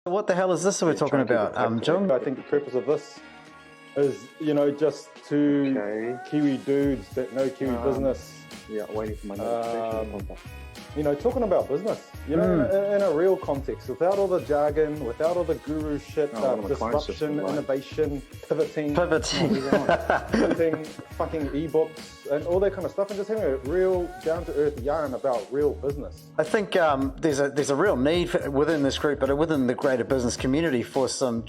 What the hell is this we're talking about, Jung? I think the purpose of this is, just two Kiwi dudes that know Kiwi business. Yeah, waiting for my notification. Talking about business, in a real context, without all the jargon, without all the guru shit, disruption, innovation, pivoting, fucking ebooks, and all that kind of stuff, and just having a real down-to-earth yarn about real business. I think there's a real need within this group, but within the greater business community, for some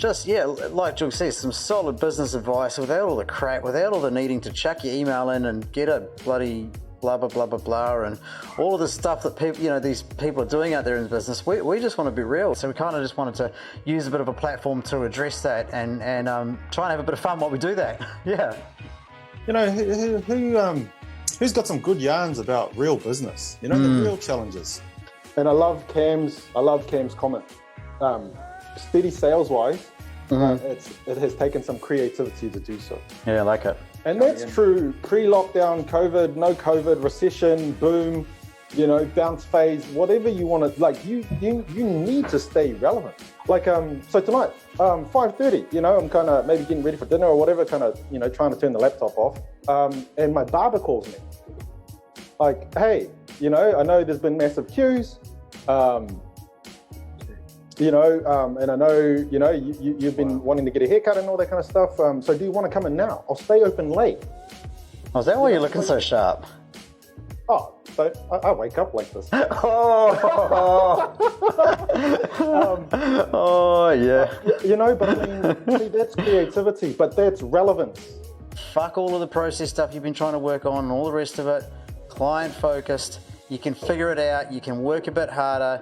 like Jung says, some solid business advice without all the crap, without all the needing to chuck your email in and get a bloody blah blah blah blah blah and all of the stuff that people these people are doing out there in business. We just want to be real, so we kind of just wanted to use a bit of a platform to address that and try and have a bit of fun while we do that. Who's got some good yarns about real business, the real challenges. And I love Cam's comment. Steady sales wise, it has taken some creativity to do so. Yeah, I like it. And that's true pre-lockdown, COVID, no COVID, recession, boom, bounce phase, whatever you want to, you need to stay relevant. So tonight, 5:30, I'm kind of maybe getting ready for dinner or whatever, kind of, trying to turn the laptop off. And my barber calls me. Hey, I know there's been massive queues. And I know, you've been wanting to get a haircut and all that kind of stuff. So do you want to come in now? I'll stay open late. Oh, is that why you're looking so sharp? Oh, so I wake up like this. Yeah. But I mean, see, that's creativity, but that's relevance. Fuck all of the process stuff you've been trying to work on and all the rest of it. Client focused. You can figure it out. You can work a bit harder.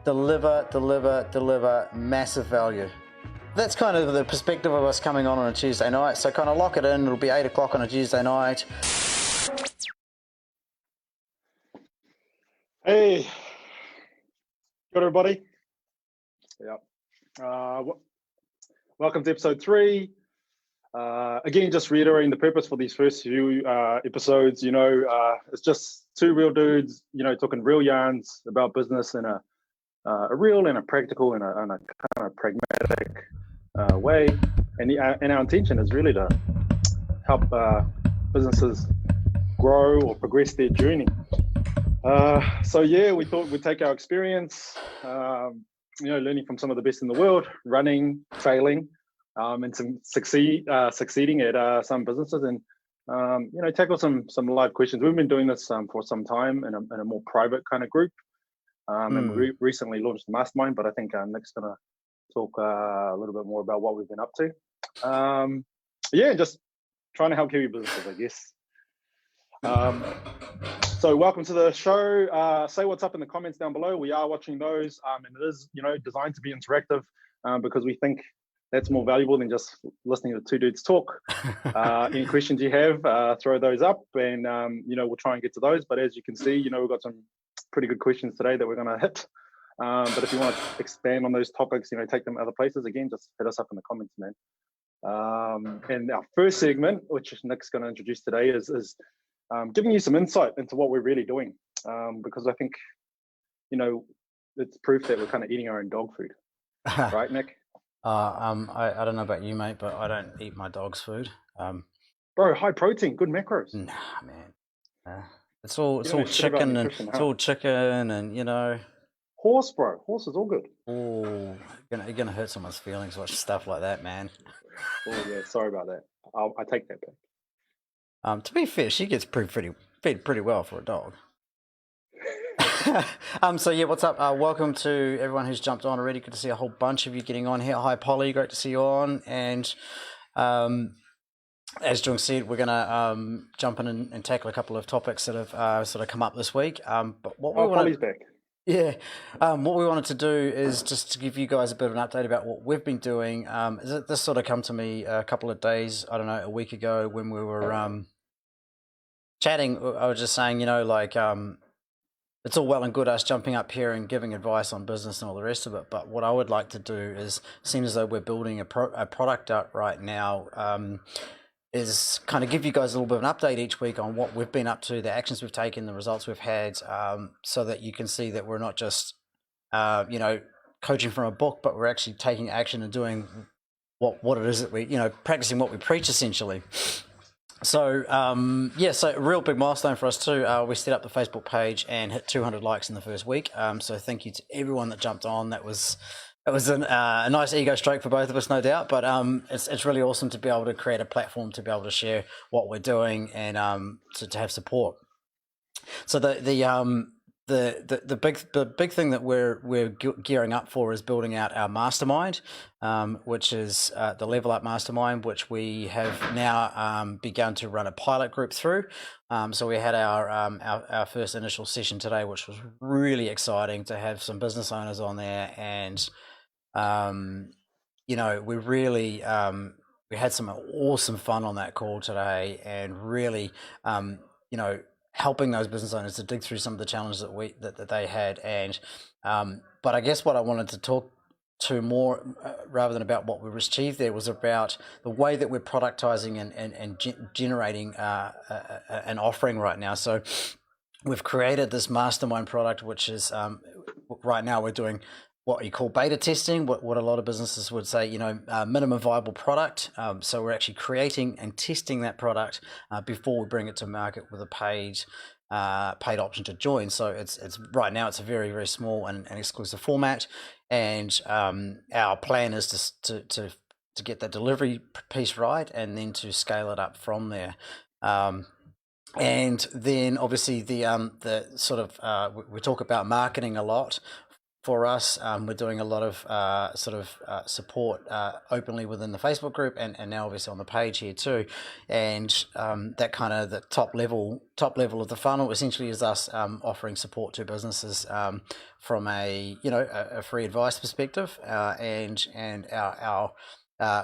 Deliver massive value. That's kind of the perspective of us coming on a Tuesday night. So kind of lock it in. It'll be 8 o'clock on a Tuesday night. Hey, good everybody. Yeah. Welcome to episode 3. Again, just reiterating the purpose for these first few episodes. It's just two real dudes, talking real yarns about business in a real and a practical and a kind of pragmatic way, and our intention is really to help businesses grow or progress their journey. We thought we'd take our experience, learning from some of the best in the world, running, failing, and some succeeding at some businesses, and tackle some live questions. We've been doing this for some time in a more private kind of group. And we recently launched the mastermind, but I think Nick's going to talk a little bit more about what we've been up to. Just trying to help Kiwi businesses, I guess. So welcome to the show. Say what's up in the comments down below. We are watching those, and it is, designed to be interactive because we think that's more valuable than just listening to two dudes talk. Any questions you have, throw those up, and we'll try and get to those. But as you can see, we've got some pretty good questions today that we're going to hit. But if you want to expand on those topics, take them other places, again, just hit us up in the comments, man. And our first segment, which Nick's going to introduce today, is giving you some insight into what we're really doing. Because I think, it's proof that we're kind of eating our own dog food. Right, Nick? I don't know about you, mate, but I don't eat my dog's food. Bro, high protein, good macros. Nah, man. It's all chicken and it's all chicken and horse, bro. Horse is all good. Oh, you're gonna hurt someone's feelings watching stuff like that, man. Oh yeah, sorry about that. I take that back. To be fair, she gets fed pretty well for a dog. What's up? Welcome to everyone who's jumped on already. Good to see a whole bunch of you getting on here. Hi, Polly. Great to see you on. And as Jung said, we're going to jump in and tackle a couple of topics that have sort of come up this week. But what we Polly's back. Yeah. What we wanted to do is just to give you guys a bit of an update about what we've been doing. This sort of come to me a couple of days, a week ago when we were chatting. I was just saying, it's all well and good us jumping up here and giving advice on business and all the rest of it. But what I would like to do is, seeing as though we're building a product out right now, is kind of give you guys a little bit of an update each week on what we've been up to, the actions we've taken, the results we've had, so that you can see that we're not just, kind coaching from a book, but we're actually taking action and doing what it is that we, practicing what we preach essentially. So so a real big milestone for us too. We set up the Facebook page and hit 200 likes in the first week. So thank you to everyone that jumped on. That was a nice ego stroke for both of us, no doubt. But it's really awesome to be able to create a platform to be able to share what we're doing and to have support. So the big thing that we're gearing up for is building out our mastermind, which is the Level Up Mastermind, which we have now begun to run a pilot group through. So we had our first initial session today, which was really exciting to have some business owners on there, and we really we had some awesome fun on that call today, and really helping those business owners to dig through some of the challenges that they had. And but I guess what I wanted to talk to more rather than about what we've achieved there was about the way that we're productizing and generating an offering right now. So we've created this mastermind product, which is right now we're doing what you call beta testing, what a lot of businesses would say, minimum viable product. So we're actually creating and testing that product before we bring it to market with a paid option to join. So it's right now it's a very, very small and exclusive format, and our plan is to get that delivery piece right, and then to scale it up from there. And then obviously the sort of we talk about marketing a lot. For us, we're doing a lot of support openly within the Facebook group, and now obviously on the page here too. And that kind of the top level of the funnel essentially is us offering support to businesses from a free advice perspective, and our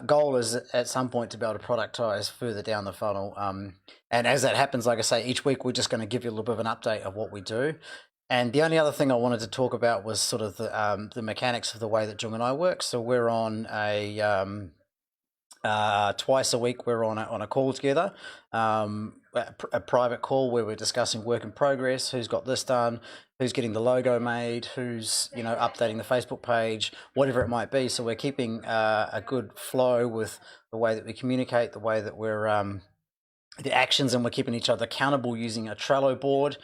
goal is at some point to be able to productize further down the funnel. And as that happens, like I say, each week we're just going to give you a little bit of an update of what we do. And the only other thing I wanted to talk about was sort of the mechanics of the way that Jung and I work. So we're on a twice a week we're on a call together, a private call where we're discussing work in progress, who's got this done, who's getting the logo made, who's updating the Facebook page, whatever it might be. So we're keeping a good flow with the way that we communicate, the way that we're the actions, and we're keeping each other accountable using a Trello board,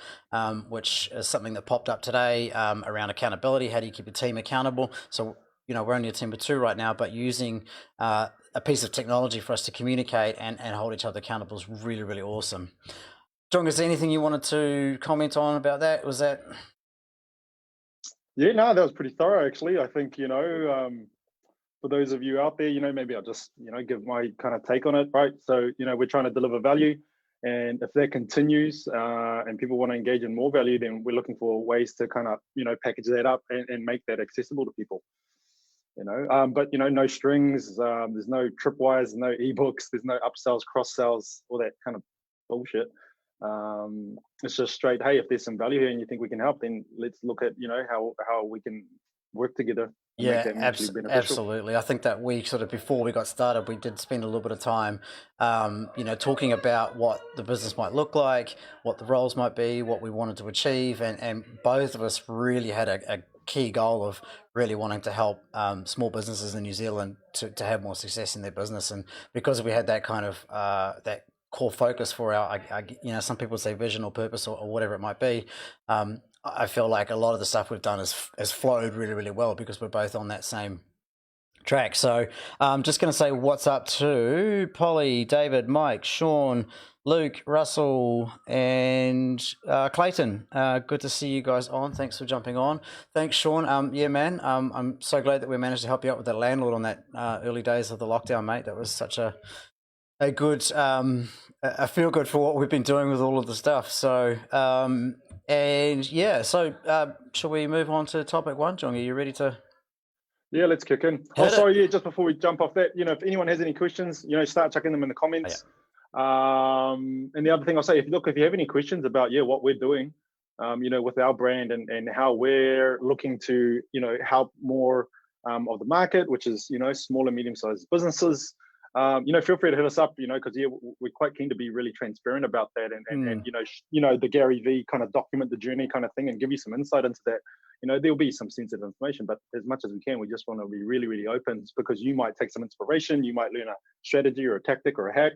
which is something that popped up today around accountability. How do you keep a team accountable? So, we're only a team of 2 right now, but using a piece of technology for us to communicate and hold each other accountable is really, really awesome. Jung, is there anything you wanted to comment on about that? Was that? Yeah, no, that was pretty thorough, actually. I think, for those of you out there, maybe I'll just, give my kind of take on it, right? So, we're trying to deliver value, and if that continues and people want to engage in more value, then we're looking for ways to kind of, package that up and make that accessible to people, but, no strings, there's no tripwires, no ebooks, there's no upsells, cross sells, all that kind of bullshit. It's just straight, hey, if there's some value here and you think we can help, then let's look at, how we can work together. Yeah, absolutely. I think that we sort of, before we got started, we did spend a little bit of time, talking about what the business might look like, what the roles might be, what we wanted to achieve. And both of us really had a key goal of really wanting to help small businesses in New Zealand to have more success in their business. And because we had that kind of, that core focus for our, some people say vision or purpose or whatever it might be, I feel like a lot of the stuff we've done has flowed really, really well because we're both on that same track. So I'm just going to say what's up to Polly, David, Mike, Sean, Luke, Russell, and Clayton. Good to see you guys on. Thanks for jumping on. Thanks, Sean. Yeah, man, I'm so glad that we managed to help you out with the landlord on that early days of the lockdown, mate. That was such a good, a feel good for what we've been doing with all of the stuff. So, and yeah, so shall we move on to topic 1, Jung? Are you ready to? Yeah, let's kick in. Sorry, yeah, just before we jump off that, if anyone has any questions, start chucking them in the comments. Oh, yeah. And the other thing I'll say, if you have any questions about, what we're doing, with our brand and how we're looking to, help more of the market, which is, small and medium-sized businesses, feel free to hit us up, because we're quite keen to be really transparent about that and the Gary V kind of document the journey kind of thing and give you some insight into that, there'll be some sensitive information, but as much as we can, we just want to be really, really open, because you might take some inspiration, you might learn a strategy or a tactic or a hack,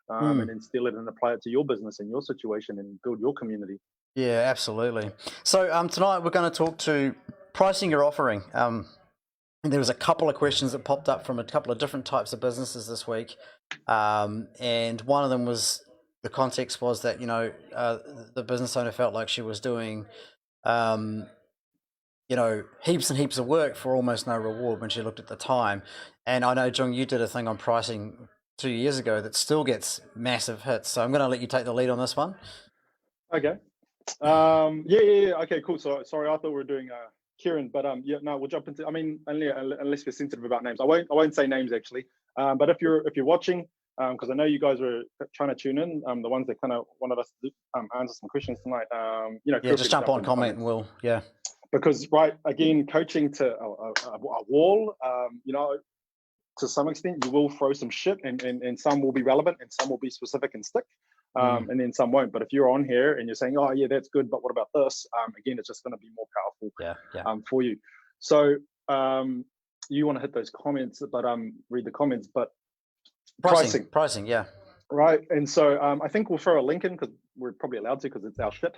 and then steal it and apply it to your business and your situation and build your community. Yeah, absolutely. So tonight we're going to talk to pricing your offering. There was a couple of questions that popped up from a couple of different types of businesses this week, and one of them was, the context was that the business owner felt like she was doing heaps and heaps of work for almost no reward when she looked at the time. And I know, Jung, you did a thing on pricing 2 years ago that still gets massive hits, so I'm going to let you take the lead on this one. Okay. Yeah. Okay, cool. So sorry, I thought we were doing Kieran, but we'll jump into. I mean, unless we're sensitive about names, I won't say names actually. But if you're watching, because I know you guys were trying to tune in, the ones that kind of wanted us to answer some questions tonight. Just jump on, comment, and we'll Because again, coaching to a wall, to some extent, you will throw some shit, and some will be relevant, and some will be specific and stick. And then some won't. But if you're on here and you're saying, "Oh yeah, that's good," but what about this? Again, it's just going to be more powerful for you. So you want to hit those comments, but read the comments. But pricing, yeah, right. And so I think we'll throw a link in, because we're probably allowed to, because it's our shit.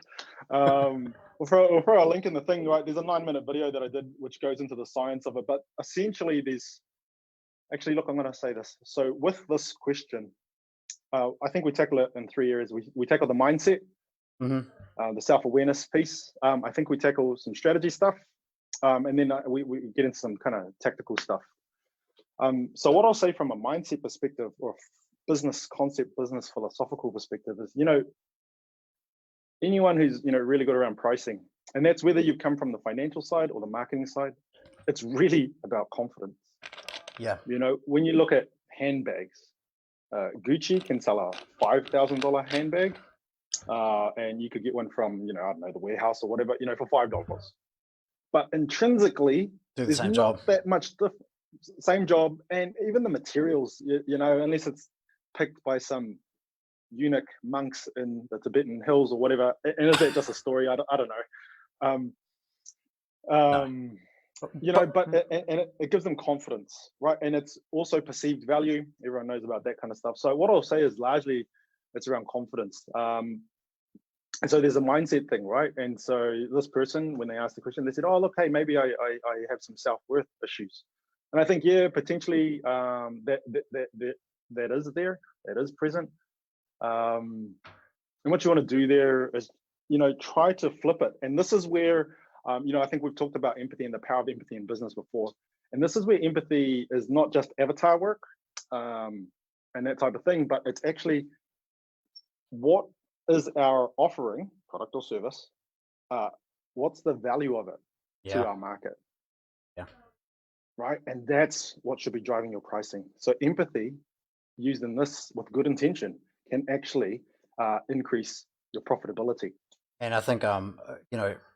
We'll throw a link in the thing. Right, there's a 9-minute video that I did which goes into the science of it. But essentially, I'm going to say this. So with this question, I think we tackle it in 3 areas. We tackle the mindset, the self-awareness piece. I think we tackle some strategy stuff, and then we get into some kind of tactical stuff. So what I'll say from a mindset perspective, or business concept, business philosophical perspective, is anyone who's really good around pricing, and that's whether you've come from the financial side or the marketing side, it's really about confidence. Yeah. When you look at handbags, Gucci can sell a $5,000 handbag, and you could get one from, I don't know, the warehouse or whatever, for $5. But intrinsically, there's not that much difference. Same job, and even the materials, unless it's picked by some eunuch monks in the Tibetan hills or whatever. And is that just a story? I don't know. But it gives them confidence, right? And it's also perceived value. Everyone knows about that kind of stuff. So what I'll say is largely it's around confidence. And so there's a mindset thing, right? And so this person, when they asked the question, they said, "Oh, look, hey, maybe I have some self-worth issues." And I think, yeah, potentially that is there, that is present. And what you want to do there is, try to flip it. And this is where, I think we've talked about empathy and the power of empathy in business before. And this is where empathy is not just avatar work and that type of thing, but it's actually, what is our offering, product or service? What's the value of it to our market? Yeah. Right. And that's what should be driving your pricing. So empathy used in this with good intention can actually increase your profitability. And I think,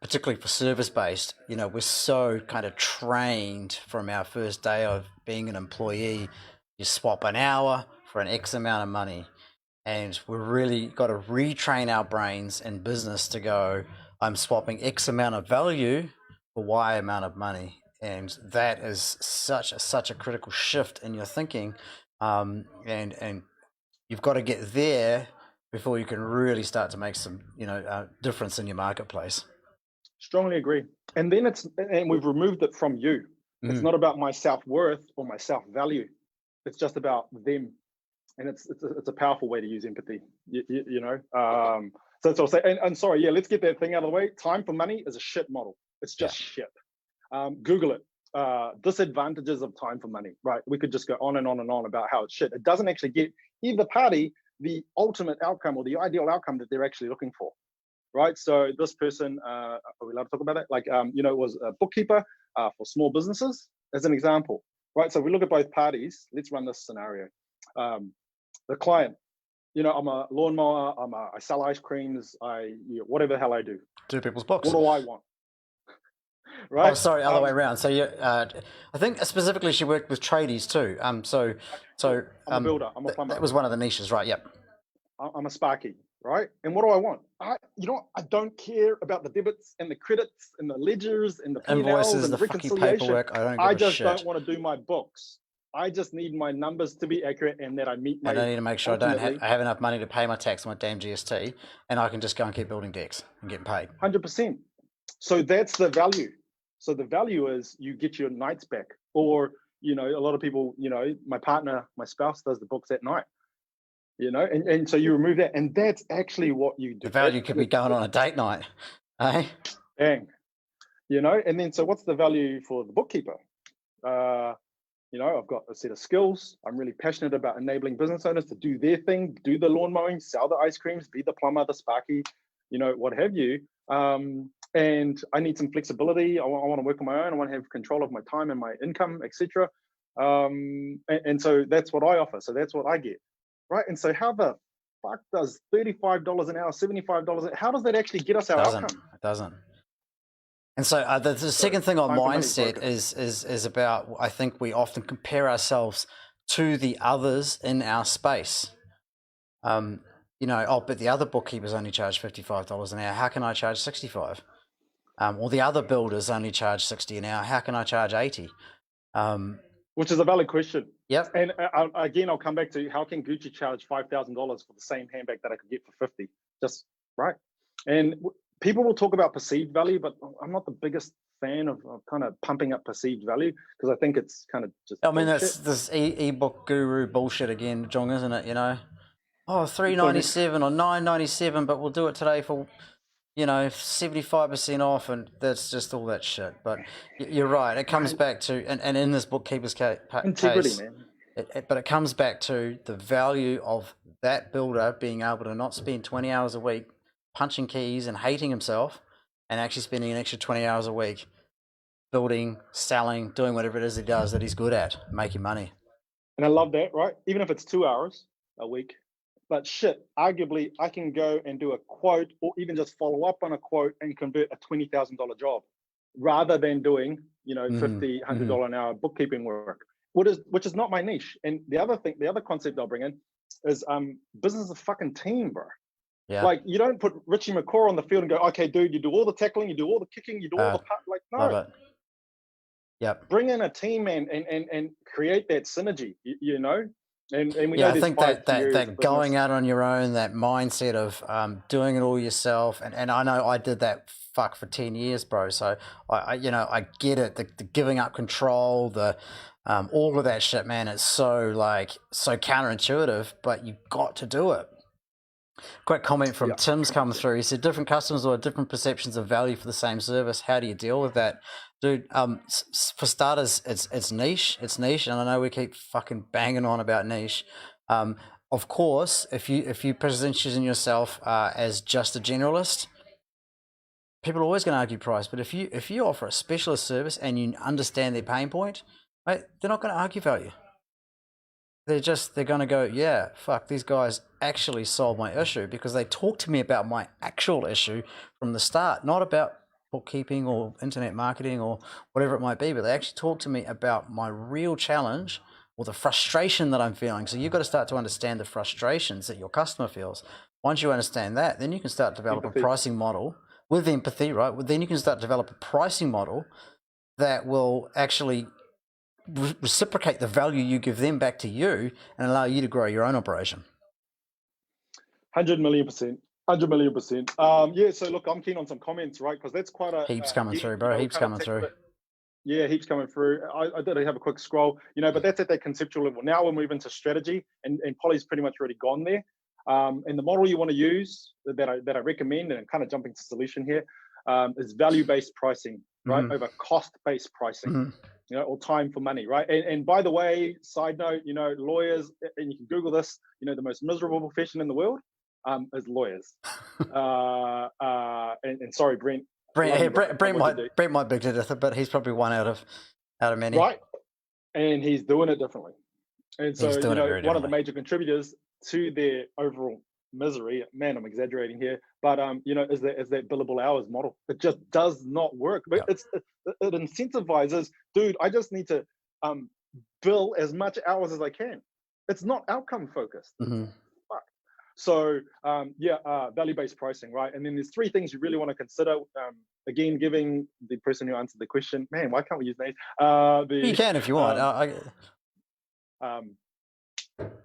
particularly for service-based, we're so kind of trained from our first day of being an employee. You swap an hour for an X amount of money. And we've really got to retrain our brains in business to go, I'm swapping X amount of value for Y amount of money. And that is such a critical shift in your thinking. And you've got to get there before you can really start to make some, difference in your marketplace. Strongly agree. And then we've removed it from you. It's not about my self-worth or my self-value. It's just about them. And it's a powerful way to use empathy, So that's what I'll say. And sorry, yeah, let's get that thing out of the way. Time for money is a shit model. It's just shit. Google it. Disadvantages of time for money, right? We could just go on and on and on about how it's shit. It doesn't actually get either party the ultimate outcome or the ideal outcome that they're actually looking for, right? So this person, are we allowed to talk about that? Was a bookkeeper for small businesses, as an example, right? So we look at both parties. Let's run this scenario. The client, I'm a lawnmower, I sell ice creams, whatever the hell I do. Do people's books. What do I want? Right? Oh, sorry, other way around. So I think specifically she worked with tradies too. I'm a builder. I'm a plumber. That was one of the niches, right? Yep. I'm a sparky, right? And what do I want? I don't care about the debits and the credits and the ledgers and the P&Ls Invoices, and the fucking reconciliation. paperwork. I don't give I a just shit. don't want to do my books. I just need my numbers to be accurate and that I meet my. And I need to make sure ultimately, I have enough money to pay my tax on my damn GST, and I can just go and keep building decks and getting paid. 100%. So that's the value. So the value is you get your nights back, or a lot of people, my partner, my spouse does the books at night. And so you remove that, and that's actually what you do. The value could be going on a date night, eh? Bang. And then so what's the value for the bookkeeper? I've got a set of skills. I'm really passionate about enabling business owners to do their thing, do the lawn mowing, sell the ice creams, be the plumber, the sparky, what have you. And I need some flexibility. I want to work on my own. I want to have control of my time and my income, etc. And so that's what I offer. So that's what I get. Right. And so how the fuck does $35 an hour, $75? How does that actually get us our outcome? It doesn't. And so the second thing on mindset is about, I think we often compare ourselves to the others in our space. But the other bookkeepers only charge $55 an hour. How can I charge 65? Or the other builders only charge 60 an hour. How can I charge 80? Which is a valid question. Yep. And again, I'll come back to how can Gucci charge $5,000 for the same handbag that I could get for 50? Just right. And people will talk about perceived value, but I'm not the biggest fan of kind of pumping up perceived value because I think it's kind of just. I mean, that's this ebook guru bullshit again, Jung, isn't it? Oh, $3.97 or $9.97, but we'll do it today for 75% off, and that's just all that shit. But you're right. It comes back to, and in this bookkeeper's integrity, case, man. But it comes back to the value of that builder being able to not spend 20 hours a week punching keys and hating himself, and actually spending an extra 20 hours a week building, selling, doing whatever it is he does that he's good at, making money. And I love that, right? Even if it's 2 hours a week. But shit, arguably, I can go and do a quote or even just follow up on a quote and convert a $20,000 job rather than doing, $50, $100 an hour bookkeeping work, which is not my niche. And the other concept I'll bring in is business is a fucking team, bro. Yeah. Like, you don't put Richie McCaw on the field and go, okay, dude, you do all the tackling, you do all the kicking, you do all the part. Like, no. Love it. Yep. Bring in a team and create that synergy, And we I think that going out on your own, that mindset of doing it all yourself, and I know I did that for 10 years, bro. So I get it. The giving up control, the all of that shit, man. It's so counterintuitive, but you've got to do it. Quick comment from Tim's come through. He said, different customers will have different perceptions of value for the same service. How do you deal with that? Dude, for starters, it's niche. It's niche, and I know we keep fucking banging on about niche. Of course, if you position yourself as just a generalist, people are always going to argue price. But if you offer a specialist service and you understand their pain point, right, they're not going to argue value. They're going to go, yeah, fuck, these guys actually solved my issue because they talked to me about my actual issue from the start, not about bookkeeping or internet marketing or whatever it might be, but they actually talked to me about my real challenge or the frustration that I'm feeling. So you've got to start to understand the frustrations that your customer feels. Once you understand that, then you can start to develop a pricing model with empathy, right? Then you can start to develop a pricing model that will actually reciprocate the value you give them back to you and allow you to grow your own operation. 100 million%. 100 million%. Yeah, so look, I'm keen on some comments, right? Because that's quite a heaps coming through, bro. Heaps coming through. Yeah, heaps coming through. I did have a quick scroll, but that's at that conceptual level. Now we'll move into strategy, and Polly's pretty much already gone there. And the model you want to use that I recommend, and I'm kind of jumping to solution here, is value-based pricing, right? Over cost-based pricing. Or time for money, right? And by the way, side note, lawyers, and you can Google this, the most miserable profession in the world is lawyers. And sorry, Brent. Brent might beg to differ, but he's probably one out of many. Right. And he's doing it differently. And so, one of the major contributors to their overall misery, man, I'm exaggerating here, but is that billable hours model. It just does not work. But it incentivizes, dude, I just need to bill as much hours as I can. It's not outcome focused. So value-based pricing, right? And then there's three things you really want to consider. Again, giving the person who answered the question, man, why can't we use names? You can if you want.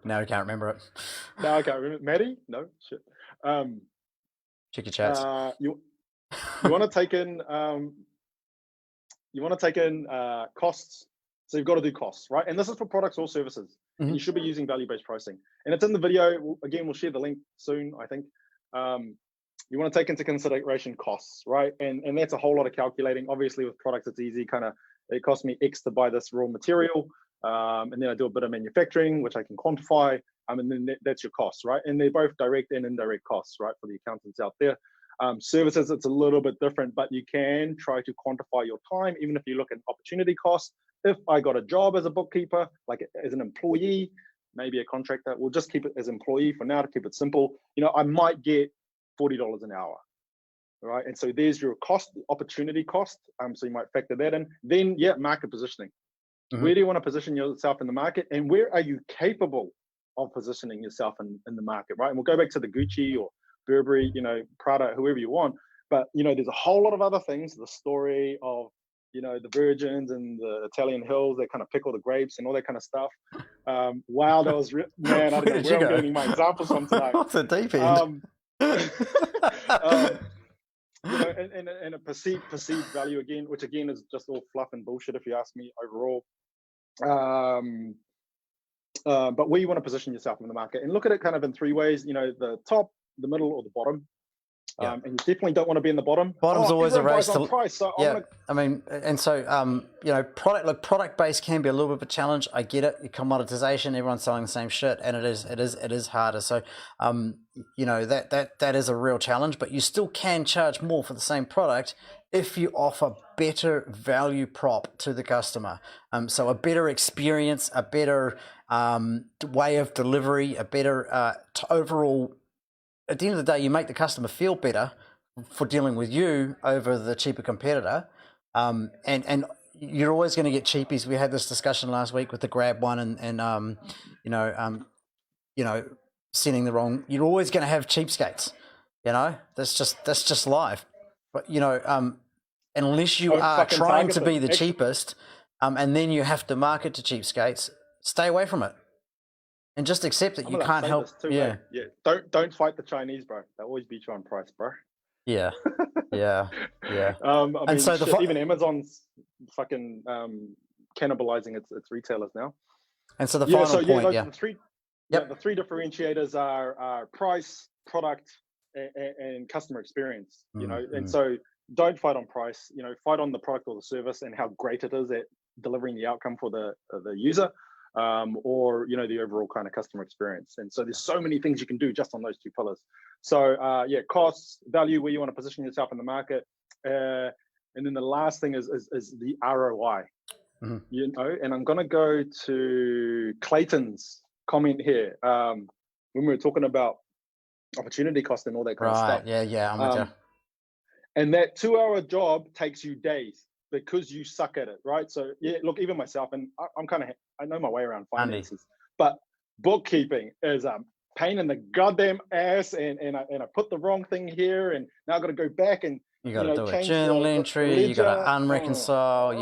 Now I can't remember it. No, I can't remember. Maddie? No, shit. Check your chats. You want to take in costs. So you've got to do costs, right? And this is for products or services. Mm-hmm. And you should be using value-based pricing. And it's in the video. Again, we'll share the link soon, I think. You want to take into consideration costs, right? And that's a whole lot of calculating. Obviously, with products, it's easy. It cost me X to buy this raw material. And then I do a bit of manufacturing, which I can quantify. And then that's your costs, right? And they're both direct and indirect costs, right? For the accountants out there. Services, it's a little bit different, but you can try to quantify your time, even if you look at opportunity costs. If I got a job as a bookkeeper, like as an employee, maybe a contractor, we'll just keep it as employee for now to keep it simple. I might get $40 an hour, right? And so there's your cost, opportunity cost. So you might factor that in. Then, market positioning. Mm-hmm. Where do you want to position yourself in the market, and where are you capable of positioning yourself in the market, right? And we'll go back to the Gucci or Burberry, Prada, whoever you want. But, there's a whole lot of other things, the story of, the virgins and the Italian hills that kind of pickle the grapes and all that kind of stuff. Wow, that was, man, I don't know where I'm getting my examples from tonight. Off the deep end. And a perceived value again, which again is just all fluff and bullshit if you ask me overall. But where you want to position yourself in the market, and look at it kind of in three ways, the top, the middle, or the bottom. And you definitely don't want to be in the bottom. Bottom's always a race to price. So product based can be a little bit of a challenge. I get it. Commoditization, everyone's selling the same shit, and it is harder. So that is a real challenge, but you still can charge more for the same product if you offer better value prop to the customer. So a better experience, a better way of delivery, a better overall. At the end of the day, you make the customer feel better for dealing with you over the cheaper competitor, and you're always going to get cheapies. We had this discussion last week with the Grab one, and sending the wrong. You're always going to have cheapskates. That's just life. But unless you are trying to be the cheapest, and then you have to market to cheapskates, stay away from it. And just accept that you can't help. Yeah. Don't fight the Chinese, bro. They'll always beat you on price, bro. Yeah. And so even Amazon's fucking cannibalizing its retailers now. And so the final point, the three differentiators are price, product, and customer experience. And so don't fight on price. Fight on the product or the service and how great it is at delivering the outcome for the user. Or the overall kind of customer experience. And so there's so many things you can do just on those two pillars. So costs, value, where you want to position yourself in the market, and then the last thing is the ROI. Mm-hmm. And I'm going to go to Clayton's comment here when we were talking about opportunity cost and all that kind of stuff. I'm with you. And that 2-hour job takes you days because you suck at it, right? So look, even myself, and I know my way around finances, but bookkeeping is a pain in the goddamn ass, and I put the wrong thing here, and now I've got to go back and you got to do a journal entry, you got to unreconcile,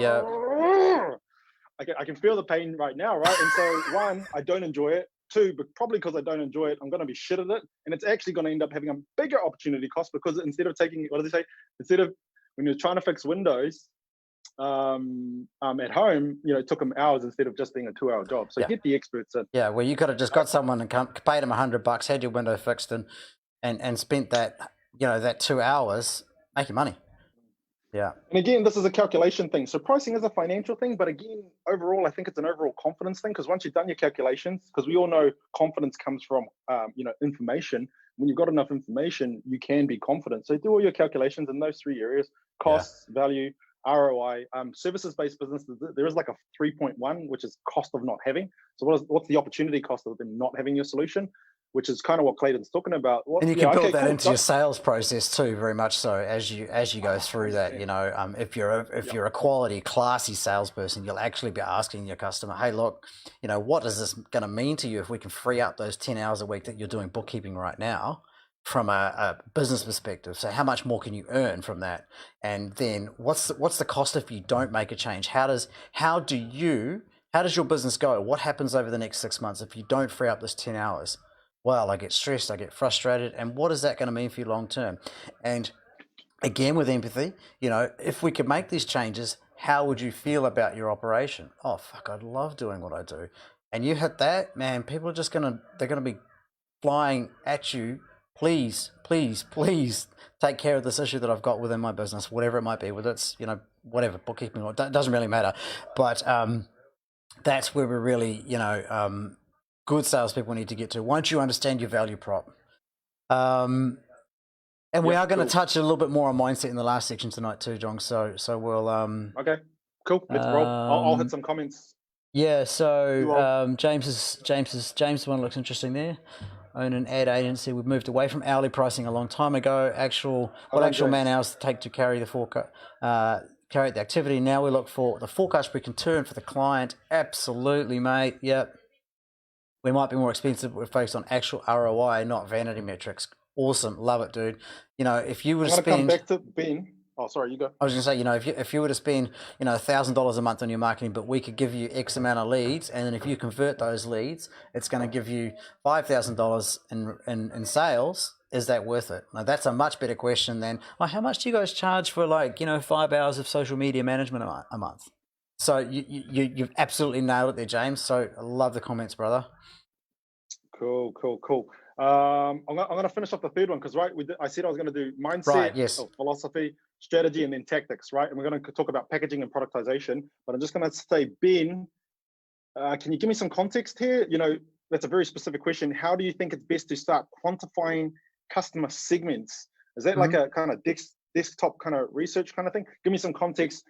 I can feel the pain right now, right? And so one, I don't enjoy it. Two, but probably because I don't enjoy it, I'm going to be shit at it, and it's actually going to end up having a bigger opportunity cost because instead of taking, instead of when you're trying to fix Windows at home, it took them hours instead of just being a 2-hour job. So get the experts in. Yeah, well, you could have just got someone and paid them $100, had your window fixed, and spent that that 2 hours making money. Yeah. And again, this is a calculation thing. So pricing is a financial thing, but again, overall, I think it's an overall confidence thing, because once you've done your calculations, because we all know confidence comes from information. When you've got enough information, you can be confident. So do all your calculations in those three areas: costs, value, ROI. Services-based businesses, there is like a 3.1, which is cost of not having. So what's the opportunity cost of them not having your solution? which is kind of what Clayton's talking about. And you can build that into your sales process too, very much so as you go through that. You know, if you're a quality, classy salesperson, you'll actually be asking your customer, "Hey, look, you know, what is this going to mean to you if we can free up those 10 hours a week that you're doing bookkeeping right now?" From a business perspective. So how much more can you earn from that? And then what's the cost if you don't make a change? How does your business go? What happens over the next 6 months if you don't free up this 10 hours? Well, I get stressed, I get frustrated, and what is that going to mean for you long term? And again, with empathy, you know, if we could make these changes, how would you feel about your operation? Oh, fuck, I love doing what I do. And you hit that, man, people are just they're going to be flying at you. Please, please, please take care of this issue that I've got within my business, whatever it might be, whether it's, you know, whatever, bookkeeping, or it doesn't really matter. But that's where we're really, you know, good salespeople need to get to once you understand your value prop. And we are going to touch a little bit more on mindset in the last section tonight too, Jung. So we'll. Okay, cool. Let's roll. I'll hit some comments. Yeah. So James one looks interesting there. Own an ad agency. We've moved away from hourly pricing a long time ago. Actual man hours take to carry the forecast, carry out the activity. Now we look for the forecast we can turn for the client. Absolutely, mate. Yep. We might be more expensive, but we're focused on actual ROI, not vanity metrics. Awesome, love it, dude. You know, if you were to spend, come back to Ben. Oh, sorry, you go. I was going to say, you know, if you were to spend, you know, $1,000 a month on your marketing, but we could give you X amount of leads, and then if you convert those leads, it's going to give you $5,000 in sales. Is that worth it? Now, that's a much better question than, oh, how much do you guys charge for, like, you know, 5 hours of social media management a month? So you've absolutely nailed it there, James. So I love the comments, brother. Cool. I'm going to finish off the third one because, right, I said I was going to do mindset, right, yes. Philosophy, strategy, and then tactics, right? And we're going to talk about packaging and productization. But I'm just going to say, Ben, can you give me some context here? You know, that's a very specific question. How do you think it's best to start quantifying customer segments? Is that like a kind of desktop kind of research kind of thing? Give me some context.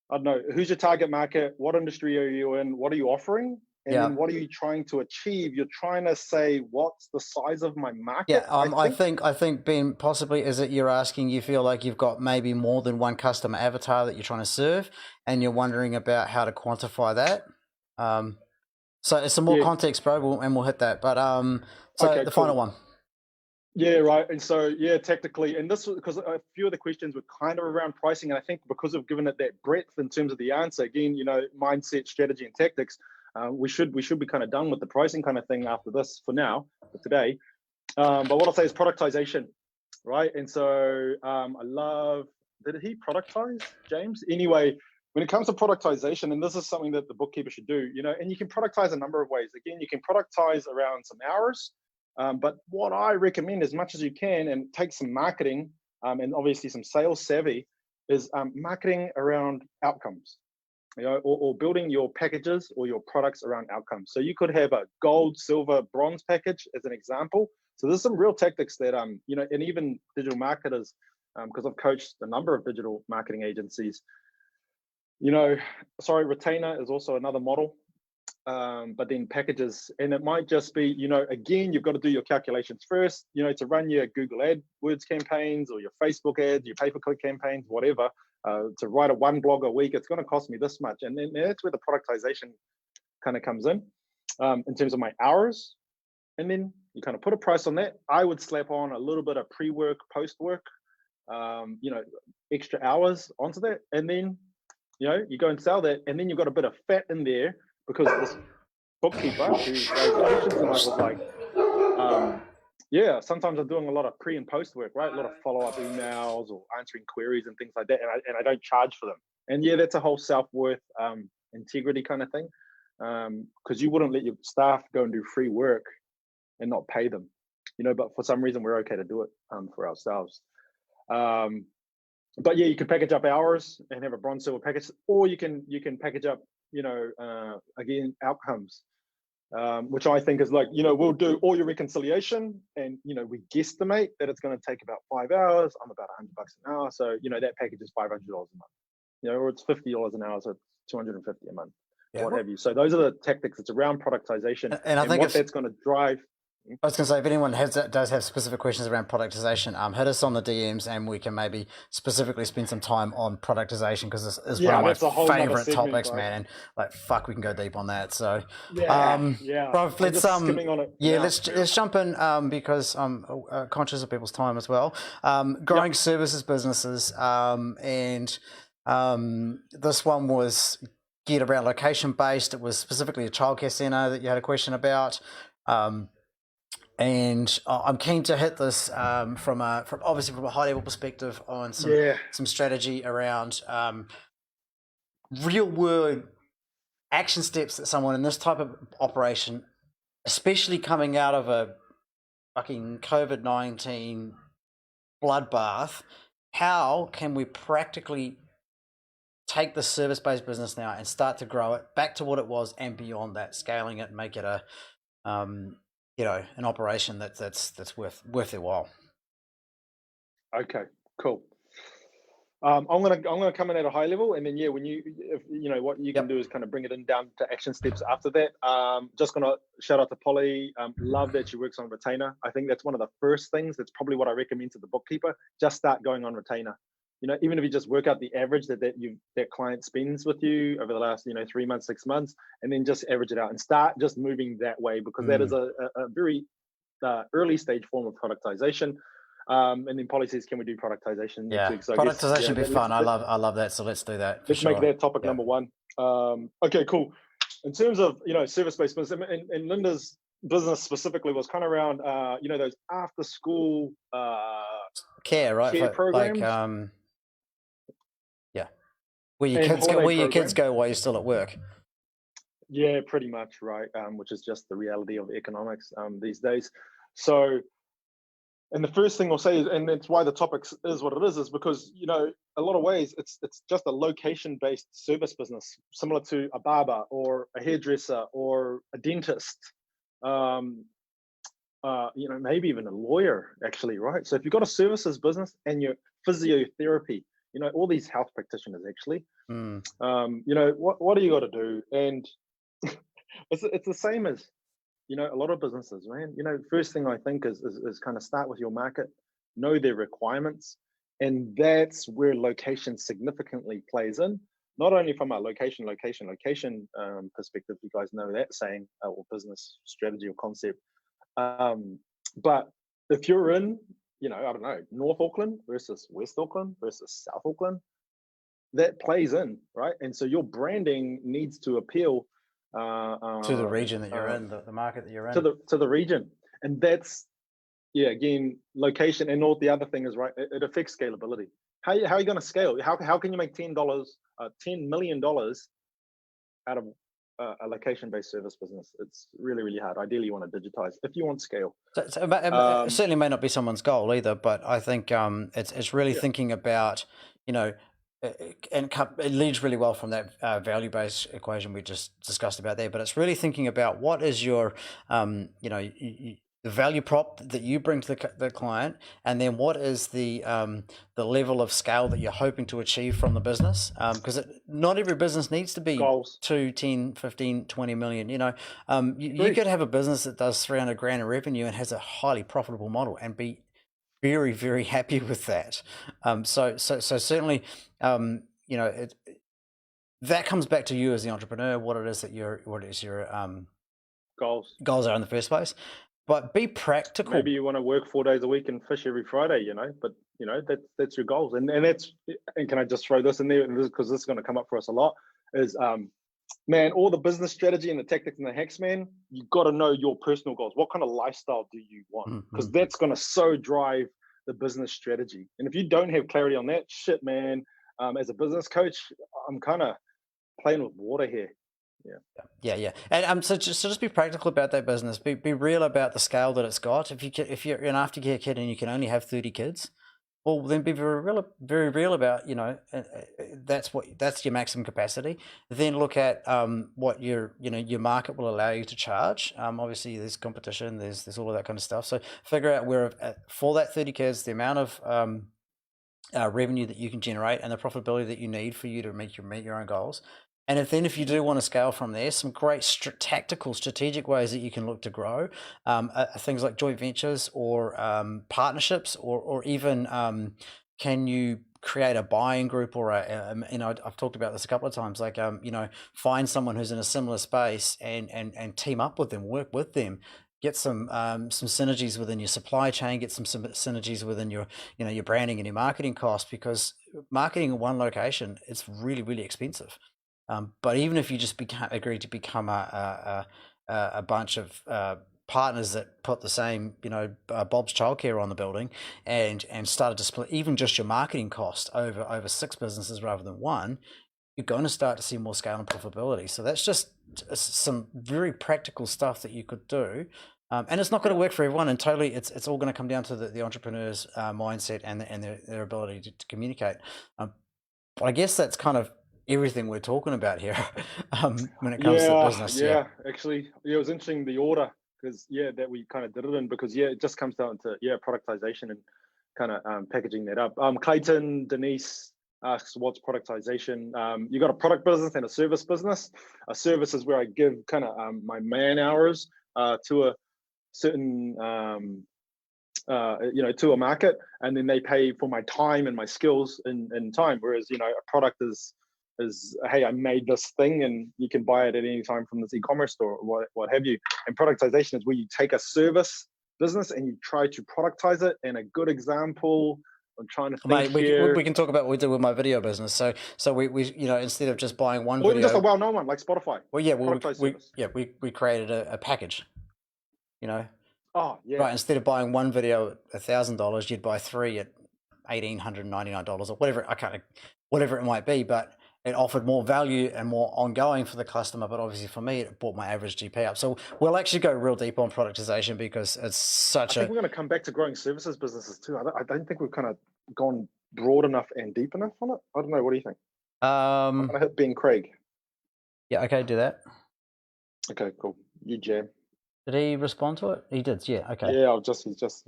I don't know, who's your target market? What industry are you in? What are you offering? And then what are you trying to achieve? You're trying to say, what's the size of my market? Yeah, I think, Ben, possibly is it you're asking, you feel like you've got maybe more than one customer avatar that you're trying to serve, and you're wondering about how to quantify that. So it's some more context, bro, and we'll hit that. But the final one. Yeah, right. And so, tactically, and this was because a few of the questions were kind of around pricing. And I think because we've given it that breadth in terms of the answer, again, you know, mindset, strategy, and tactics, we should be kind of done with the pricing kind of thing after this for now, for today. But what I'll say is productization, right? And so I love, did he productize, James? Anyway, when it comes to productization, and this is something that the bookkeeper should do, you know, and you can productize a number of ways. Again, you can productize around some hours. But what I recommend as much as you can, and take some marketing and obviously some sales savvy, is marketing around outcomes, you know, or building your packages or your products around outcomes. So you could have a gold, silver, bronze package as an example. So there's some real tactics that, you know, and even digital marketers, because I've coached a number of digital marketing agencies, you know, retainer is also another model. But then packages, and it might just be, you know, again, you've got to do your calculations first, you know, to run your Google AdWords campaigns or your Facebook ads, your pay-per-click campaigns, whatever, to write one blog a week, it's going to cost me this much. And then that's where the productization kind of comes in terms of my hours. And then you kind of put a price on that. I would slap on a little bit of pre-work, post-work, you know, extra hours onto that. And then, you know, you go and sell that. And then you've got a bit of fat in there, because this bookkeeper who raised questions tonight was like, sometimes I'm doing a lot of pre and post work, right? A lot of follow-up emails or answering queries and things like that, and I don't charge for them. And that's a whole self-worth, integrity kind of thing, because you wouldn't let your staff go and do free work and not pay them, you know. But for some reason, we're okay to do it for ourselves. But you can package up hours and have a bronze, silver package, or you can package up, you know, again, outcomes, which I think is like, you know, we'll do all your reconciliation, and, you know, we guesstimate that it's going to take about 5 hours. I'm about $100 an hour. So, you know, that package is $500 a month, you know, or it's $50 an hour. So it's $250 a month, what have you. So those are the tactics. It's around productization. And I think that's going to drive. I was going to say, if anyone does have specific questions around productization, hit us on the DMs and we can maybe specifically spend some time on productization, because this is one of my favorite topics, man. And like, fuck, we can go deep on that. So, bro, let's skimming on it. Yeah, let's jump in because I'm conscious of people's time as well. Growing services businesses, and this one was geared around location based. It was specifically a childcare center that you had a question about. And I'm keen to hit this from obviously from a high level perspective on some strategy around real world action steps that someone in this type of operation, especially coming out of a fucking COVID-19 bloodbath, how can we practically take the service-based business now and start to grow it back to what it was and beyond that, scaling it and make it a an operation that's worth their while. Okay, cool. I'm gonna come in at a high level, and then when what you can do is kind of bring it in down to action steps after that. Just gonna shout out to Polly. Love that she works on retainer. I think that's one of the first things. That's probably what I recommend to the bookkeeper. Just start going on retainer. Even if you just work out the average that client spends with you over the last 3 months, 6 months, and then just average it out and start just moving that way, because that is a very early stage form of productization. And then Polly says, can we do productization next week? So productization would be fun. I love that. So let's do that. Let's make that topic number one. Okay, cool. In terms of service-based business, and Linda's business specifically was kind of around those after school care, right? Care programs. Where your kids go while you're still at work. Yeah, pretty much, right? Which is just the reality of economics these days. So, and the first thing I'll say is, and that's why the topic is what it is because a lot of ways it's just a location-based service business, similar to a barber or a hairdresser or a dentist, maybe even a lawyer, actually, right? So if you've got a services business and your physiotherapy, all these health practitioners actually, what do you got to do? And it's the same as, a lot of businesses, man. First thing I think is kind of start with your market, know their requirements. And that's where location significantly plays in, not only from a location perspective, you guys know that saying, or business strategy or concept. But if you're in, I don't know, North Auckland versus West Auckland versus South Auckland, that plays in, right? And so your branding needs to appeal to the region that you're in, the market that you're in. To the region. And that's, again, location. And all the other thing is, right, it affects scalability. How are you going to scale? How can you make $10 million out of a location-based service business? It's really, really hard. Ideally, you want to digitize if you want scale. It certainly may not be someone's goal either, but I think it's really thinking about, and it leads really well from that value-based equation we just discussed about there. But it's really thinking about what is your, the value prop that you bring to the client, and then what is the level of scale that you're hoping to achieve from the business, because not every business needs to be goals. 2, 10, 15, 20 million. You could have a business that does 300 grand in revenue and has a highly profitable model and be very, very happy with that. So certainly, that comes back to you as the entrepreneur, what your goals are in the first place. But be practical. Maybe you want to work 4 days a week and fish every Friday, but that's your goals. And can I just throw this in there, because this is going to come up for us a lot, is man, all the business strategy and the tactics and the hacks, man, you got to know your personal goals. What kind of lifestyle do you want? Because that's going to so drive the business strategy. And if you don't have clarity on that shit, man, as a business coach, I'm kind of playing with water here. Yeah. And so just be practical about that business. Be real about the scale that it's got. If you're an aftercare kid and you can only have 30 kids, well, then be very real about that's your maximum capacity. Then look at what your market will allow you to charge. Obviously, there's competition. There's all of that kind of stuff. So figure out where for that 30 kids, the amount of revenue that you can generate and the profitability that you need for you to meet your own goals. And if you do want to scale from there, some great tactical, strategic ways that you can look to grow, things like joint ventures or partnerships, or even can you create a buying group or I've talked about this a couple of times, like find someone who's in a similar space and team up with them, work with them. Get some synergies within your supply chain. Get some synergies within your your branding and your marketing costs, because marketing in one location, it's really, really expensive. But even if you just agree to become a bunch of partners that put the same, Bob's Childcare on the building, and started to split even just your marketing cost over 6 businesses rather than one, you're going to start to see more scale and profitability. So that's just some very practical stuff that you could do. And it's not going to work for everyone, and totally, it's all going to come down to the entrepreneur's mindset and their ability to communicate. But I guess that's kind of everything we're talking about here when it comes to business. Actually, it was interesting, the order, because that we kind of did it in, because it just comes down to productization and kind of packaging that up. Clayton, Denise asks, what's productization? You got a product business and a service business. A service is where I give kind of my man hours to a certain to a market, and then they pay for my time and my skills in time. Whereas a product is hey, I made this thing and you can buy it at any time from this e-commerce store, or what have you. And productization is where you take a service business and you try to productize it. And a good example, I'm trying to think here. We can talk about what we did with my video business. So we instead of just buying one or video, just a well-known one like Spotify. We created a package. Oh yeah. Right. Instead of buying one video at $1,000, you'd buy 3 at $1,899 or whatever it might be. But it offered more value and more ongoing for the customer. But obviously for me, it brought my average GP up. So we'll actually go real deep on productization, because it's such I think we're going to come back to growing services businesses too. I don't think we've kind of gone broad enough and deep enough on it. I don't know. What do you think? I'm going to hit Ben Craig. Yeah. Okay. Do that. Okay. Cool. You jam. Did he respond to it? He did. Yeah. Okay. Yeah. He's just.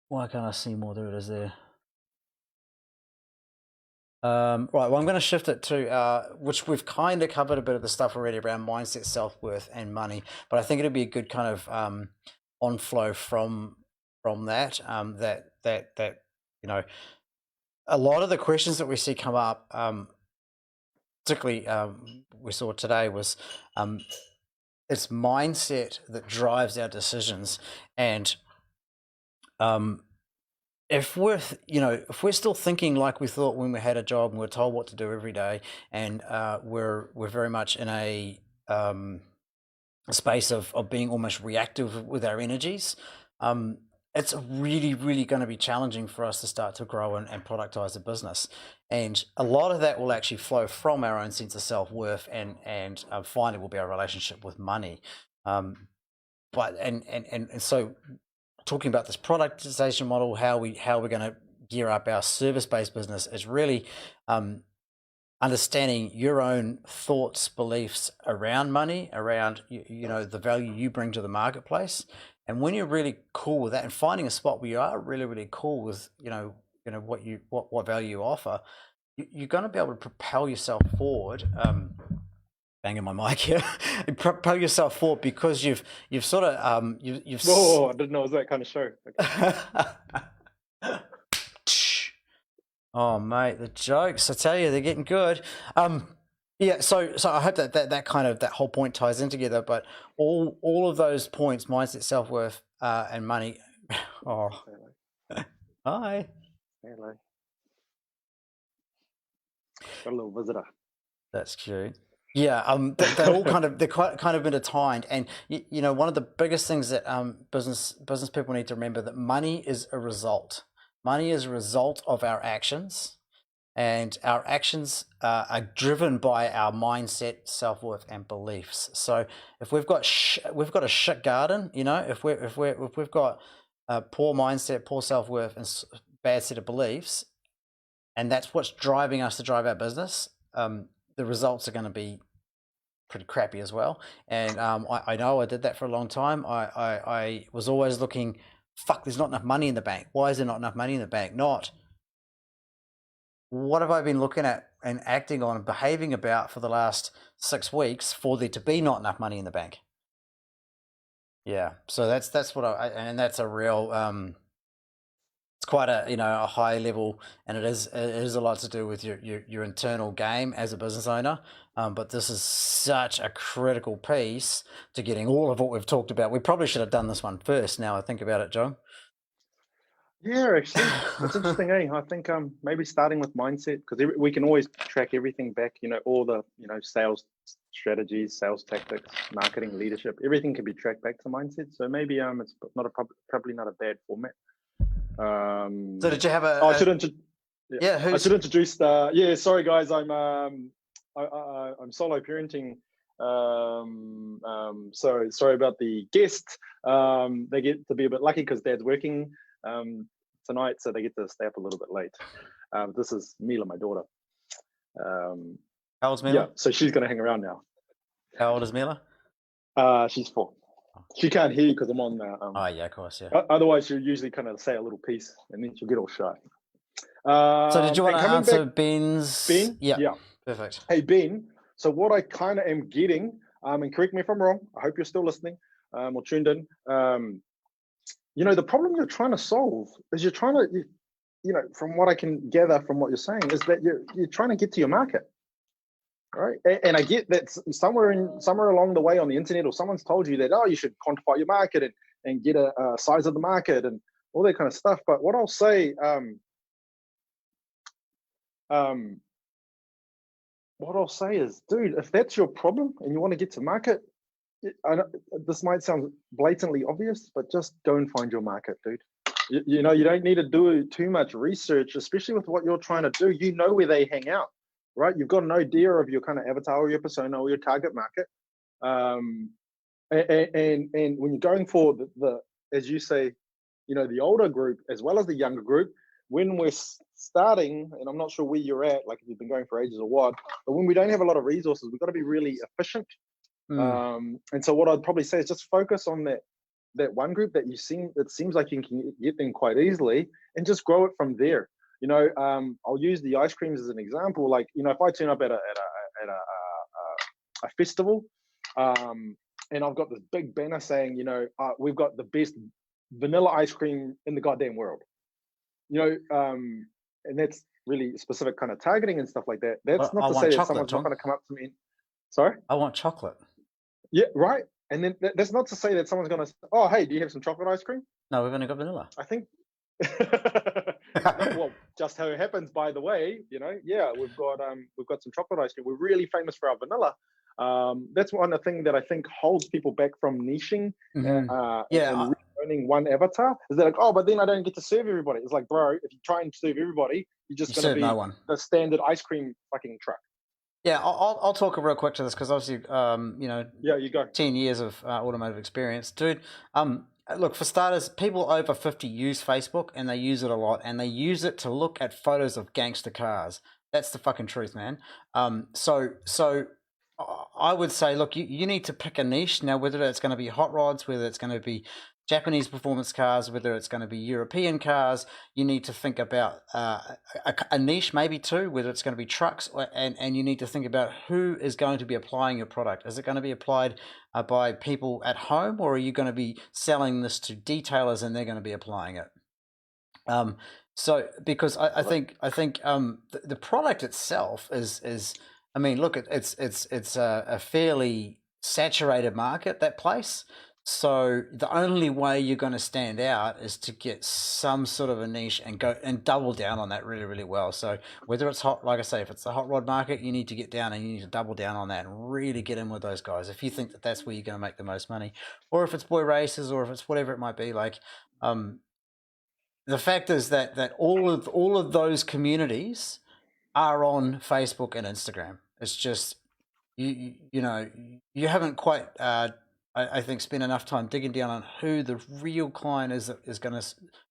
Why can't I see more? There it is there. Right, well, I'm going to shift it to, which we've kind of covered a bit of the stuff already around mindset, self-worth, and money, but I think it'd be a good kind of on flow from that, that a lot of the questions that we see come up, particularly we saw today, was it's mindset that drives our decisions. And if we're still thinking like we thought when we had a job and we're told what to do every day, and we're very much in a space of being almost reactive with our energies, it's really, really going to be challenging for us to start to grow and productize the business. And a lot of that will actually flow from our own sense of self-worth, and finally will be our relationship with money. But so talking about this productization model, how we're going to gear up our service-based business, is really understanding your own thoughts, beliefs around money, around the value you bring to the marketplace. And when you're really cool with that, and finding a spot where you are really, really cool with what value you offer, you're going to be able to propel yourself forward. Banging my mic here. Propel yourself forward, because you've sort of you've. Whoa! I didn't know it was that kind of show. Okay. Oh mate, the jokes! I tell you, they're getting good. Yeah. So I hope that kind of, that whole point ties in together. But all of those points, mindset, self-worth, and money. Oh. Hello. Hi. Hello. Got a little visitor. That's cute. Yeah, they're all they're kind of intertwined, and one of the biggest things that business people need to remember, that money is a result. Money is a result of our actions, and our actions are driven by our mindset, self-worth, and beliefs. So if we've got a shit garden, if we've got a poor mindset, poor self-worth, and bad set of beliefs, and that's what's driving us to drive our business, the results are going to be pretty crappy as well. And I know I did that for a long time. I was always looking, fuck, there's not enough money in the bank. Why is there not enough money in the bank? Not, what have I been looking at and acting on and behaving about for the last 6 weeks for there to be not enough money in the bank? Yeah, so that's what and that's a real it's quite a a high level, and it is a lot to do with your internal game as a business owner. But this is such a critical piece to getting all of what we've talked about. We probably should have done this one first. Now I think about it, Jung. Yeah, actually, it's interesting, eh? I think maybe starting with mindset, because we can always track everything back. All the sales strategies, sales tactics, marketing, leadership, everything can be tracked back to mindset. So maybe it's not probably not a bad format. So did you have a? I should I should introduce. Yeah, sorry guys, I'm solo parenting. So sorry about the guest. They get to be a bit lucky because Dad's working tonight, so they get to stay up a little bit late. This is Mila, my daughter. How old's Mila? Yeah, so she's going to hang around now. How old is Mila? She's 4. She can't hear you because I'm on. Oh yeah, of course, yeah. Otherwise, she'll usually kind of say a little piece, and then she'll get all shy. So did you want to answer Ben's? Ben? Yeah. Perfect. Hey Ben, so what I kind of am getting, and correct me if I'm wrong, I hope you're still listening or tuned in. The problem you're trying to solve is you're trying to, from what I can gather from what you're saying, is that you're trying to get to your market, right? And I get that somewhere along the way on the internet, or someone's told you that, oh, you should quantify your market and get a size of the market and all that kind of stuff. But what I'll say, is, dude, if that's your problem and you want to get to market, this might sound blatantly obvious, but just go and find your market, dude. You don't need to do too much research, especially with what you're trying to do. You know where they hang out, right? You've got an idea of your kind of avatar or your persona or your target market. And when you're going for the as you say, the older group as well as the younger group, when we're starting, and I'm not sure where you're at, like if you've been going for ages or what, but when we don't have a lot of resources, we've got to be really efficient. And so what I'd probably say is just focus on that one group that it seems like you can get them quite easily, and just grow it from there. I'll use the ice creams as an example. Like, if I turn up at a festival, and I've got this big banner saying, we've got the best vanilla ice cream in the goddamn world, and that's really specific kind of targeting and stuff like that. That's not to say that someone's not going to come up to me. Sorry? I want chocolate. Yeah, right. And then that's not to say that someone's going to say, oh, hey, do you have some chocolate ice cream? No, we've only got vanilla. I think, well, just how it happens, by the way, yeah, we've got some chocolate ice cream. We're really famous for our vanilla. That's one thing that I think holds people back from niching and owning one avatar, is that like, oh, but then I don't get to serve everybody. It's like, bro, if you try and serve everybody, you're just going to be the standard ice cream fucking truck. Yeah, I'll talk real quick to this because obviously, yeah, you go. 10 years of automotive experience, dude. Look, for starters, people over 50 use Facebook, and they use it a lot, and they use it to look at photos of gangster cars. That's the fucking truth, man. So I would say, look, you need to pick a niche now, whether it's going to be hot rods, whether it's going to be Japanese performance cars, whether it's going to be European cars. You need to think about a niche, maybe too, whether it's going to be trucks, and you need to think about who is going to be applying your product. Is it going to be applied by people at home, or are you going to be selling this to detailers and they're going to be applying it? So because I think the product itself is I mean, look, it's a fairly saturated market, that place. So the only way you're going to stand out is to get some sort of a niche and go and double down on that really, really well. So whether it's hot, like I say, if it's the hot rod market, you need to get down and you need to double down on that and really get in with those guys. If you think that that's where you're going to make the most money, or if it's boy races, or if it's whatever it might be, like, the fact is that all of those communities are on Facebook and Instagram. It's just you you haven't quite I think spend enough time digging down on who the real client is that is going to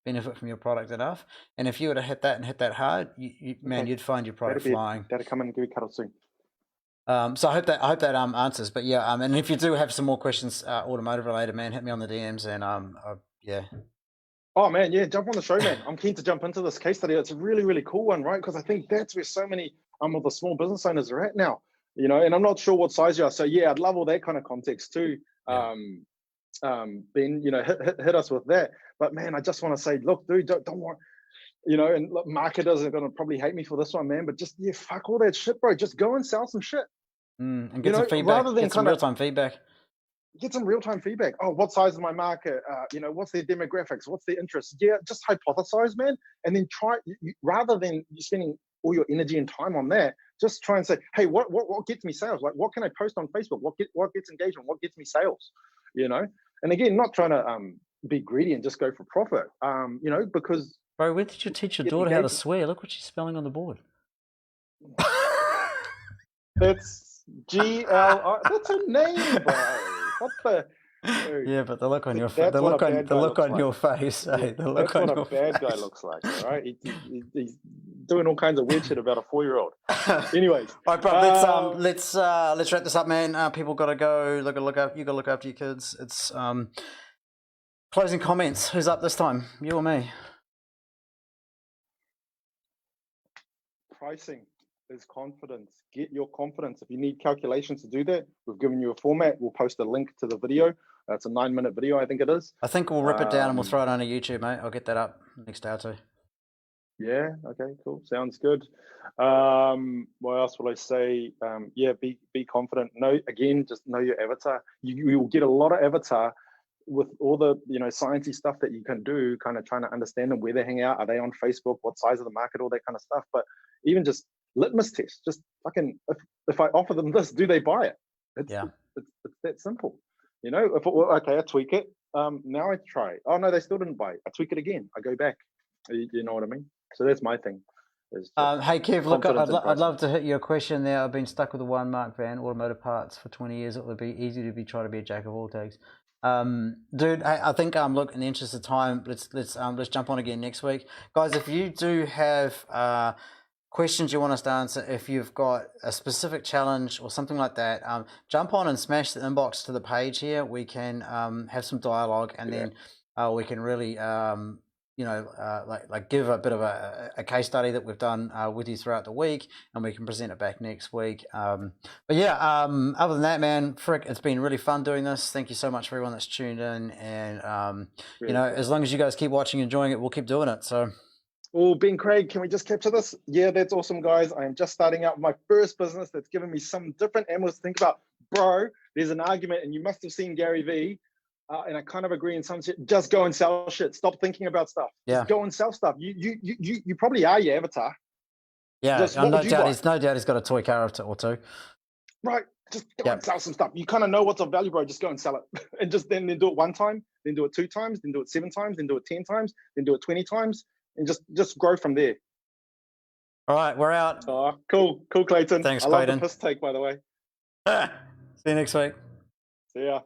benefit from your product enough. And if you were to hit that hard, you'd find your product flying. That'll come and give you cuddle soon. So I hope that answers. But yeah, and if you do have some more questions automotive related, man, hit me on the DMs and yeah. Oh man, yeah, jump on the show, man. I'm keen to jump into this case study. It's a really, really cool one, right? Because I think that's where so many of the small business owners are at now. You know, and I'm not sure what size you are. So yeah, I'd love all that kind of context too. Yeah. Ben, you know, hit us with that. But man, I just want to say, look, dude, don't want, you know, and look, marketers are going to probably hate me for this one, man. But just yeah, fuck all that shit, bro. Just go and sell some shit. And get some feedback. Rather than get some real-time feedback. Get some real-time feedback. Oh, what size is my market? You know, what's their demographics? What's their interests? Yeah, just hypothesize, man, and then try. Rather than you spending all your energy and time on that, just try and say, hey, what gets me sales? Like, what can I post on Facebook? What gets engagement? What gets me sales? You know, and again, not trying to be greedy and just go for profit. You know, because bro, where did you teach your daughter how to swear? Look what she's spelling on the board. It's GLI. That's her name, bro. What the? Dude. Yeah, but the look on your face. The look on your face. Hey, the look on your face. That's what a bad guy looks like. All right, he's doing all kinds of weird shit about a 4-year-old. Anyways, all right, bro. Let's wrap this up, man. People got to go. You got to look after your kids. It's closing comments. Who's up this time? You or me? Pricing is confidence. Get your confidence. If you need calculations to do that, we've given you a format. We'll post a link to the video. It's a 9-minute video, I think it is. I think we'll rip it down and we'll throw it on YouTube, mate. I'll get that up next day or two. Yeah. Okay. Cool. Sounds good. What else will I say? Yeah. Be confident. Just know your avatar. You will get a lot of avatar with all the sciencey stuff that you can do. Kind of trying to understand them, where they hang out. Are they on Facebook? What size of the market? All that kind of stuff. But even just litmus test. Just fucking if I offer them this, do they buy it? It's that simple. You know, okay, I tweak it. Now I try. Oh no, they still didn't buy it. I tweak it again. I go back. You know what I mean? So that's my thing. Hey Kev, look, I'd love to hit your question there. I've been stuck with the one Mark Van automotive parts for 20 years. It would be easy to try to be a jack of all trades. Dude, I think look, in the interest of time, let's jump on again next week, guys. If you do have questions you want us to answer, if you've got a specific challenge or something like that, jump on and smash the inbox to the page here. We can have some dialogue, and then we can really like give a bit of a case study that we've done with you throughout the week, and we can present it back next week. But yeah, other than that, man, frick, it's been really fun doing this. Thank you so much for everyone that's tuned in, and really as long as you guys keep watching and enjoying it, we'll keep doing it. So. Oh, Ben Craig, can we just capture this? Yeah, that's awesome, guys. I am just starting out my first business that's given me some different angles to think about. Bro, there's an argument, and you must have seen Gary Vee, and I kind of agree in some shit. Just go and sell shit. Stop thinking about stuff. Yeah. Just go and sell stuff. You probably are your avatar. Yeah, no doubt he's got a toy character or two. Right, just go and sell some stuff. You kind of know what's of value, bro. Just go and sell it, and just then do it 1 time, then do it 2 times, then do it 7 times, then do it 10 times, then do it 20 times. And just grow from there. All right, we're out. Oh, cool, Clayton. Thanks, I Clayton. love the piss take, by the way. See you next week. See ya.